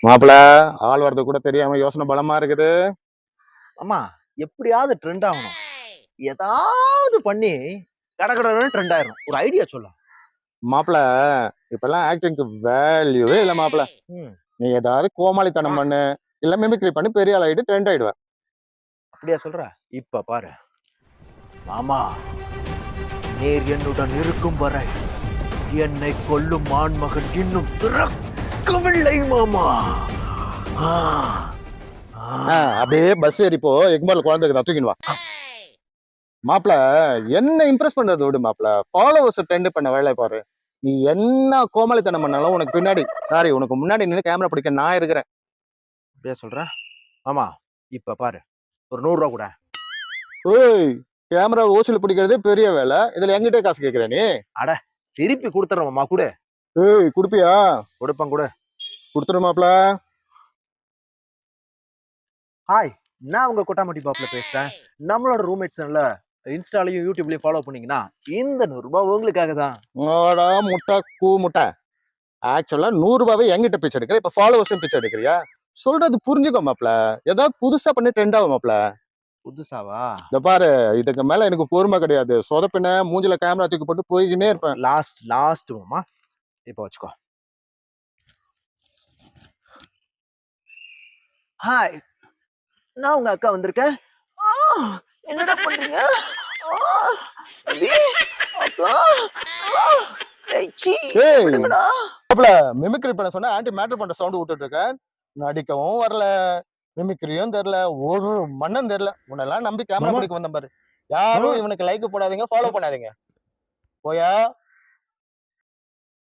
மாப்பிள, ஆள் வர்றது கூட தெரியாம யோசனை பலமா இருக்குது. ஆமா, எப்படியாவது ட்ரெண்ட் ஆகணும். ஏதாவது பண்ணி கடகடன்னு ட்ரெண்ட் ஆயிரும். ஒரு ஐடியா சொல்ல. மாப்பிள, இப்பெல்லாம் ஆக்டிங்க்கு வேல்யூவே இல்ல மாப்பிள. ம். நீ ஏதாவது கோமாளித்தனம் பண்ணு, இல்ல மிமிக்ரி பண்ணி பெரிய ஆள் ஆயிட்டு ட்ரெண்ட் ஆயிடுவ. அப்படியா சொல்ற? இப்ப பாரு. மாமா, நீர் என்னுடன் இருக்கும் வரை என்னை கொல்லும் ஆண்மகன் இன்னும் பிறக்கவில்லை மாமா. ஆ, ஆ. அப்படியே பஸ் ஏறிப்போ எக்மோர்ல குழந்தைக்கு தூக்கின்னு வா. மாப்பிள, என்ன இம்ப்ரெஸ் பண்றது விடு மாப்பிள. ஃபாலோவர்ஸ் ட்ரெண்ட் பண்ண வேலை பாரு. நீ என்ன கோமாளித்தனம் பண்ணாலும் உனக்கு பின்னாடி, சாரி உனக்கு முன்னாடி நின்று கேமரா பிடிக்க நான் இருக்கிறேன். அப்படியா சொல்ற? மாமா, இப்ப பாரு. ஒரு 100 ரூபா கூட. ஏய், கேமரா ஓசில பிடிக்கிறதே பெரிய வேலை, இதுல என்கிட்ட காசு கேக்குற நீ? அட, திருப்பி கொடுத்துறேன் மாமா கூட. ஏய், குடுப்பியா? கொடுப்பேன் கூட. குடுத்துரு மாப்பிள. ஹாய், நான் உங்க கொட்டாமட்டி பாப்ல பேசுறேன். நம்மளோட ரூம்மேட் சேனல்ல இன்ஸ்டாலையும் யூடியூப்லயும் ஃபாலோ பண்ணீங்கன்னா இந்த 100 ரூபாய் உங்களுக்காக தான். ஆடா முட்டை கூ முட்டை. ஆக்சுவலா 100 ரூபாவே என்கிட்ட பிச்சை எடுக்கிற, இப்ப ஃபாலோவர்ஸும் பிச்சை எடுக்கிறியா? சொல்றது புரிஞ்சுக்கோ மாப்ள. ஏதாவது புதுசா பண்ணி ட்ரெண்ட் ஆகும் மாப்ள. புதுசாவா? இத பாரு, இதுக்கு மேல எனக்கு பொறுமை கிடையாது. சொதப்பின மூஞ்சில கேமரா தூக்கி போட்டு போய்கினே இருப்பேன். லாஸ்ட் மாமா. இப்போ வச்சுக்கோ. ஹாய், நான் உங்க அக்கா வந்திருக்கேன். என்னடா பண்றீங்க? அக்கா, மாப்ள, மிமிக்ரி பண்ண சொன்னா ஆன்டி மேட்டர் பண்ற சவுண்ட் விட்டுட்டு இருக்கேன். நடிக்கவும் வரல, மிமிக்ரியும் தெரியல, ஒரு மண்ணும் தெரியல. உன்னெல்லாம் நம்பி கேமரா பிடிக்க வந்தேன் பாரு. யாரும் இவனுக்கு லைக் போடாதீங்க, ஃபாலோ பண்ணாதீங்க. போயா